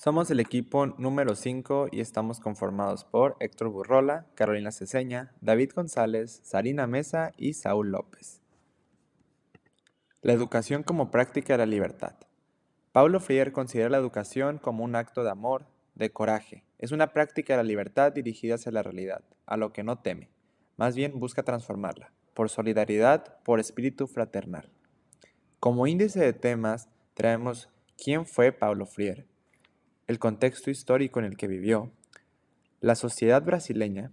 Somos el equipo número 5 y estamos conformados por Héctor Burrola, Carolina Ceseña, David González, Sarina Mesa y Saúl López. La educación como práctica de la libertad. Paulo Freire considera la educación como un acto de amor, de coraje. Es una práctica de la libertad dirigida hacia la realidad, a lo que no teme. Más bien busca transformarla, por solidaridad, por espíritu fraternal. Como índice de temas traemos quién fue Paulo Freire, el contexto histórico en el que vivió, la sociedad brasileña,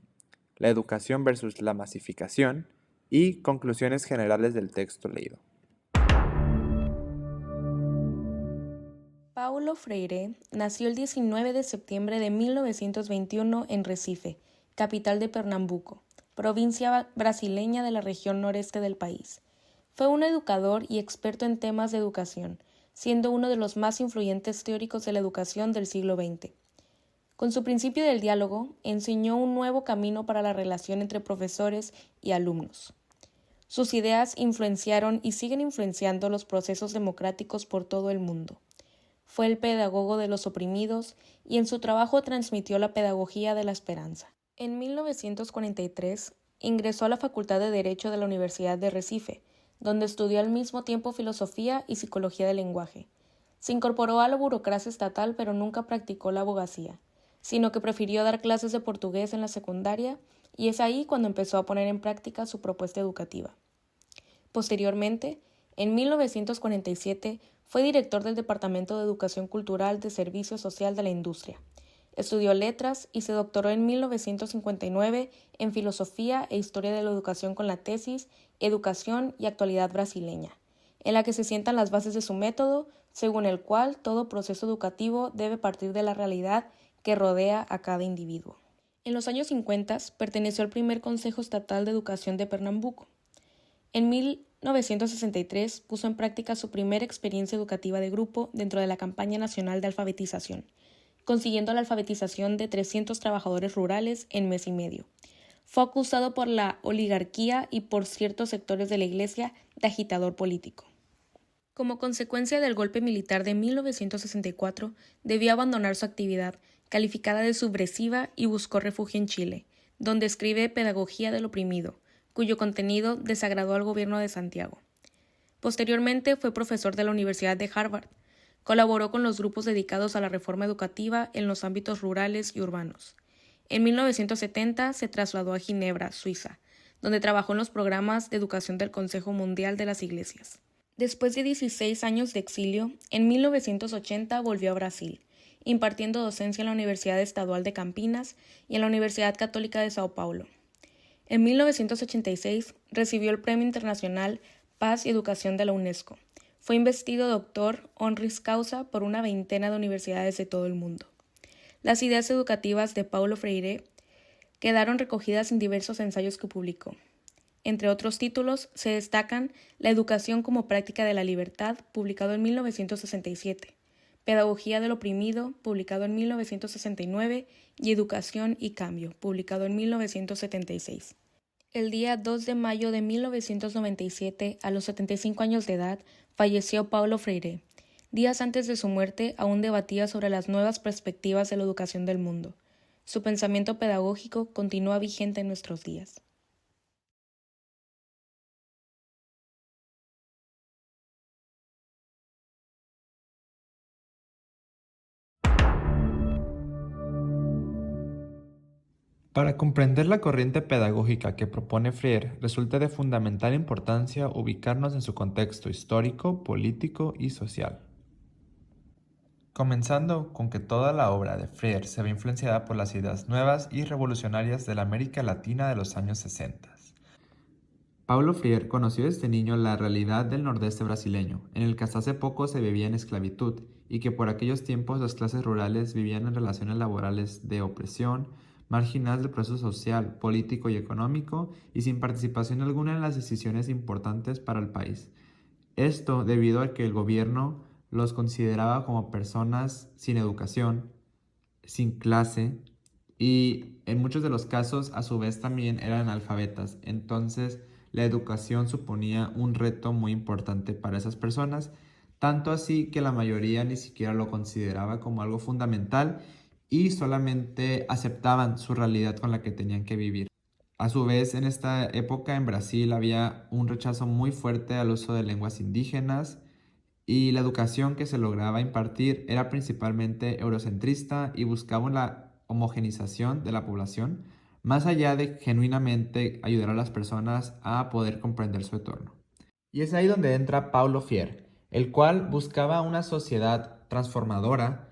la educación versus la masificación y conclusiones generales del texto leído. Paulo Freire nació el 19 de septiembre de 1921 en Recife, capital de Pernambuco, provincia brasileña de la región noreste del país. Fue un educador y experto en temas de educación, siendo uno de los más influyentes teóricos de la educación del siglo XX. Con su principio del diálogo, enseñó un nuevo camino para la relación entre profesores y alumnos. Sus ideas influenciaron y siguen influenciando los procesos democráticos por todo el mundo. Fue el pedagogo de los oprimidos y en su trabajo transmitió la pedagogía de la esperanza. En 1943 ingresó a la Facultad de Derecho de la Universidad de Recife, donde estudió al mismo tiempo filosofía y psicología del lenguaje. Se incorporó a la burocracia estatal, pero nunca practicó la abogacía, sino que prefirió dar clases de portugués en la secundaria, y es ahí cuando empezó a poner en práctica su propuesta educativa. Posteriormente, en 1947, fue director del Departamento de Educación Cultural de Servicio Social de la Industria. Estudió letras y se doctoró en 1959 en Filosofía e Historia de la Educación con la tesis Educación y Actualidad Brasileña, en la que se sientan las bases de su método, según el cual todo proceso educativo debe partir de la realidad que rodea a cada individuo. En los años 50 perteneció al primer Consejo Estatal de Educación de Pernambuco. En 1963 puso en práctica su primera experiencia educativa de grupo dentro de la campaña nacional de alfabetización, consiguiendo la alfabetización de 300 trabajadores rurales en mes y medio. Fue acusado por la oligarquía y por ciertos sectores de la Iglesia de agitador político. Como consecuencia del golpe militar de 1964, debió abandonar su actividad, calificada de subversiva, y buscó refugio en Chile, donde escribe Pedagogía del oprimido, cuyo contenido desagradó al gobierno de Santiago. Posteriormente fue profesor de la Universidad de Harvard. Colaboró con los grupos dedicados a la reforma educativa en los ámbitos rurales y urbanos. En 1970 se trasladó a Ginebra, Suiza, donde trabajó en los programas de educación del Consejo Mundial de las Iglesias. Después de 16 años de exilio, en 1980 volvió a Brasil, impartiendo docencia en la Universidad Estadual de Campinas y en la Universidad Católica de Sao Paulo. En 1986 recibió el Premio Internacional Paz y Educación de la UNESCO. Fue investido doctor honoris causa por una veintena de universidades de todo el mundo. Las ideas educativas de Paulo Freire quedaron recogidas en diversos ensayos que publicó. Entre otros títulos se destacan La educación como práctica de la libertad, publicado en 1967, Pedagogía del oprimido, publicado en 1969, y Educación y cambio, publicado en 1976. El día 2 de mayo de 1997, a los 75 años de edad, falleció Paulo Freire. Días antes de su muerte, aún debatía sobre las nuevas perspectivas de la educación del mundo. Su pensamiento pedagógico continúa vigente en nuestros días. Para comprender la corriente pedagógica que propone Freire, resulta de fundamental importancia ubicarnos en su contexto histórico, político y social. Comenzando con que toda la obra de Freire se ve influenciada por las ideas nuevas y revolucionarias de la América Latina de los años 60. Paulo Freire conoció desde niño la realidad del nordeste brasileño, en el que hasta hace poco se vivía en esclavitud y que por aquellos tiempos las clases rurales vivían en relaciones laborales de opresión, marginadas del proceso social, político y económico y sin participación alguna en las decisiones importantes para el país. Esto debido a que el gobierno los consideraba como personas sin educación, sin clase y en muchos de los casos a su vez también eran analfabetas. Entonces la educación suponía un reto muy importante para esas personas. tanto así que la mayoría ni siquiera lo consideraba como algo fundamental y solamente aceptaban su realidad con la que tenían que vivir. A su vez, en esta época en Brasil había un rechazo muy fuerte al uso de lenguas indígenas y la educación que se lograba impartir era principalmente eurocentrista y buscaba la homogenización de la población, más allá de genuinamente ayudar a las personas a poder comprender su entorno. Y es ahí donde entra Paulo Freire, el cual buscaba una sociedad transformadora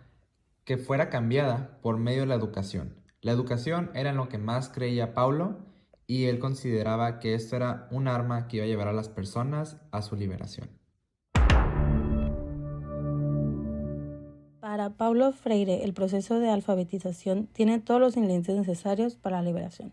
que fuera cambiada por medio de la educación. La educación era en lo que más creía Paulo y él consideraba que esto era un arma que iba a llevar a las personas a su liberación. Para Paulo Freire, el proceso de alfabetización tiene todos los ingredientes necesarios para la liberación.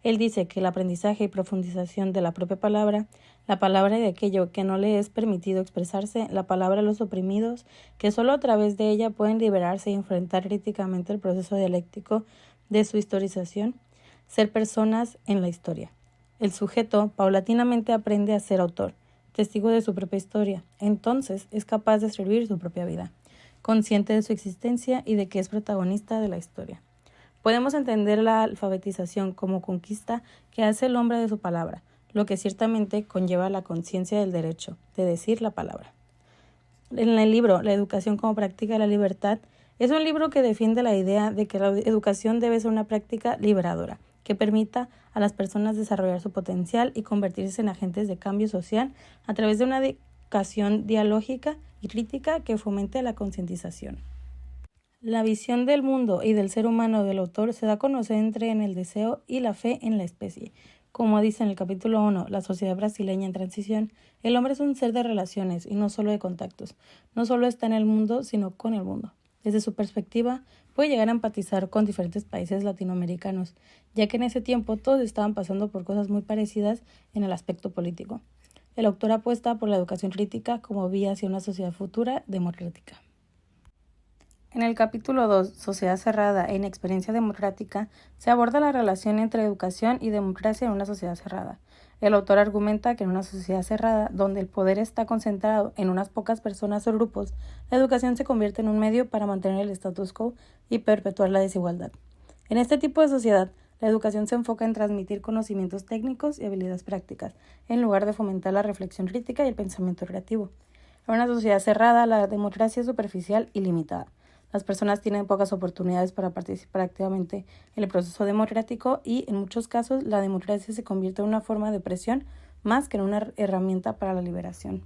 Él dice que el aprendizaje y profundización de la propia palabra, la palabra de aquello que no le es permitido expresarse, la palabra de los oprimidos, que solo a través de ella pueden liberarse y enfrentar críticamente el proceso dialéctico de su historización, ser personas en la historia. El sujeto paulatinamente aprende a ser autor, testigo de su propia historia, entonces es capaz de escribir su propia vida, consciente de su existencia y de que es protagonista de la historia. Podemos entender la alfabetización como conquista que hace el hombre de su palabra, lo que ciertamente conlleva la conciencia del derecho de decir la palabra. En el libro La educación como práctica de la libertad, es un libro que defiende la idea de que la educación debe ser una práctica liberadora, que permita a las personas desarrollar su potencial y convertirse en agentes de cambio social a través de una educación dialógica y crítica que fomente la concientización. La visión del mundo y del ser humano del autor se da a conocer entre en el deseo y la fe en la especie. Como dice en el capítulo 1, La sociedad brasileña en transición, el hombre es un ser de relaciones y no solo de contactos. No solo está en el mundo, sino con el mundo. Desde su perspectiva, puede llegar a empatizar con diferentes países latinoamericanos, ya que en ese tiempo todos estaban pasando por cosas muy parecidas en el aspecto político. El autor apuesta por la educación crítica como vía hacia una sociedad futura democrática. En el capítulo 2, Sociedad cerrada e inexperiencia democrática, se aborda la relación entre educación y democracia en una sociedad cerrada. El autor argumenta que en una sociedad cerrada, donde el poder está concentrado en unas pocas personas o grupos, la educación se convierte en un medio para mantener el status quo y perpetuar la desigualdad. En este tipo de sociedad, la educación se enfoca en transmitir conocimientos técnicos y habilidades prácticas, en lugar de fomentar la reflexión crítica y el pensamiento creativo. En una sociedad cerrada, la democracia es superficial y limitada. Las personas tienen pocas oportunidades para participar activamente en el proceso democrático y, en muchos casos, la democracia se convierte en una forma de presión más que en una herramienta para la liberación.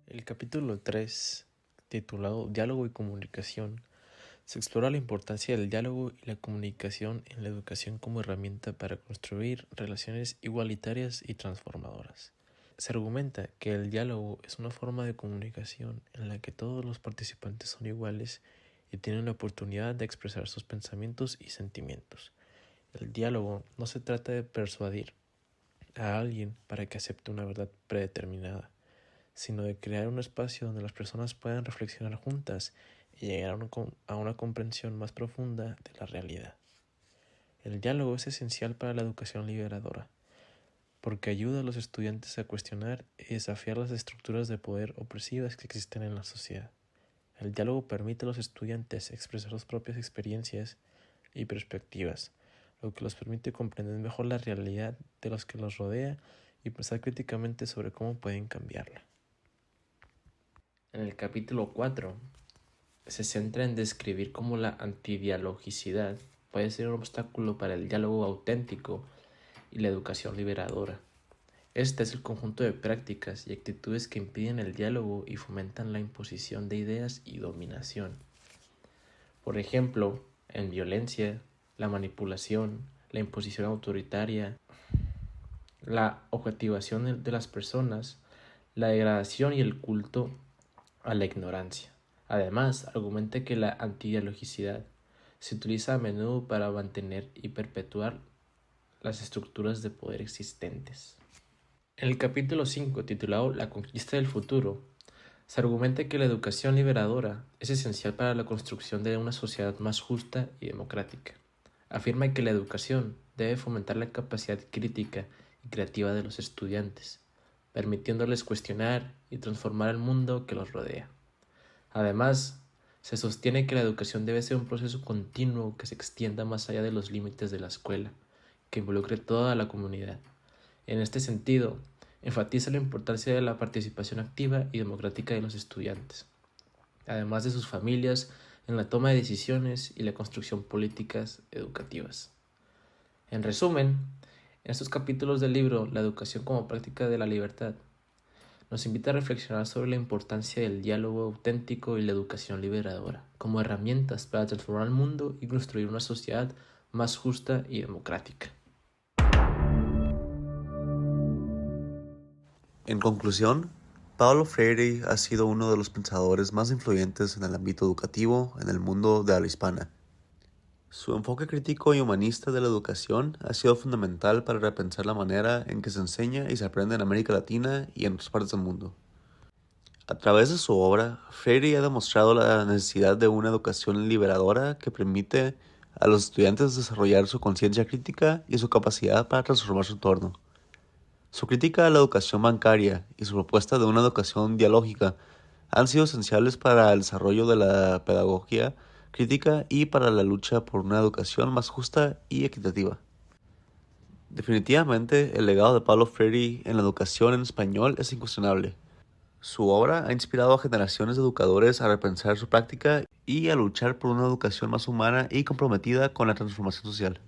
El capítulo 3, titulado Diálogo y Comunicación, se explora la importancia del diálogo y la comunicación en la educación como herramienta para construir relaciones igualitarias y transformadoras. Se argumenta que el diálogo es una forma de comunicación en la que todos los participantes son iguales y tienen la oportunidad de expresar sus pensamientos y sentimientos. El diálogo no se trata de persuadir a alguien para que acepte una verdad predeterminada, sino de crear un espacio donde las personas puedan reflexionar juntas y llegar a una comprensión más profunda de la realidad. El diálogo es esencial para la educación liberadora, porque ayuda a los estudiantes a cuestionar y desafiar las estructuras de poder opresivas que existen en la sociedad. El diálogo permite a los estudiantes expresar sus propias experiencias y perspectivas, lo que los permite comprender mejor la realidad de los que los rodea y pensar críticamente sobre cómo pueden cambiarla. En el capítulo 4 se centra en describir cómo la antidialogicidad puede ser un obstáculo para el diálogo auténtico y la educación liberadora. Este es el conjunto de prácticas y actitudes que impiden el diálogo y fomentan la imposición de ideas y dominación. Por ejemplo, en violencia, la manipulación, la imposición autoritaria, la objetivación de las personas, la degradación y el culto a la ignorancia. Además, argumenta que la antidialogicidad se utiliza a menudo para mantener y perpetuar las estructuras de poder existentes. En el capítulo 5, titulado La conquista del futuro, se argumenta que la educación liberadora es esencial para la construcción de una sociedad más justa y democrática. Afirma que la educación debe fomentar la capacidad crítica y creativa de los estudiantes, permitiéndoles cuestionar y transformar el mundo que los rodea. Además, se sostiene que la educación debe ser un proceso continuo que se extienda más allá de los límites de la escuela, que involucre toda la comunidad. En este sentido, enfatiza la importancia de la participación activa y democrática de los estudiantes, además de sus familias, en la toma de decisiones y la construcción políticas educativas. En resumen, en estos capítulos del libro La educación como práctica de la libertad, nos invita a reflexionar sobre la importancia del diálogo auténtico y la educación liberadora, como herramientas para transformar el mundo y construir una sociedad más justa y democrática. En conclusión, Paulo Freire ha sido uno de los pensadores más influyentes en el ámbito educativo en el mundo de habla hispana. Su enfoque crítico y humanista de la educación ha sido fundamental para repensar la manera en que se enseña y se aprende en América Latina y en otras partes del mundo. A través de su obra, Freire ha demostrado la necesidad de una educación liberadora que permite a los estudiantes desarrollar su conciencia crítica y su capacidad para transformar su entorno. Su crítica a la educación bancaria y su propuesta de una educación dialógica han sido esenciales para el desarrollo de la pedagogía crítica y para la lucha por una educación más justa y equitativa. Definitivamente, el legado de Paulo Freire en la educación en español es incuestionable. Su obra ha inspirado a generaciones de educadores a repensar su práctica y a luchar por una educación más humana y comprometida con la transformación social.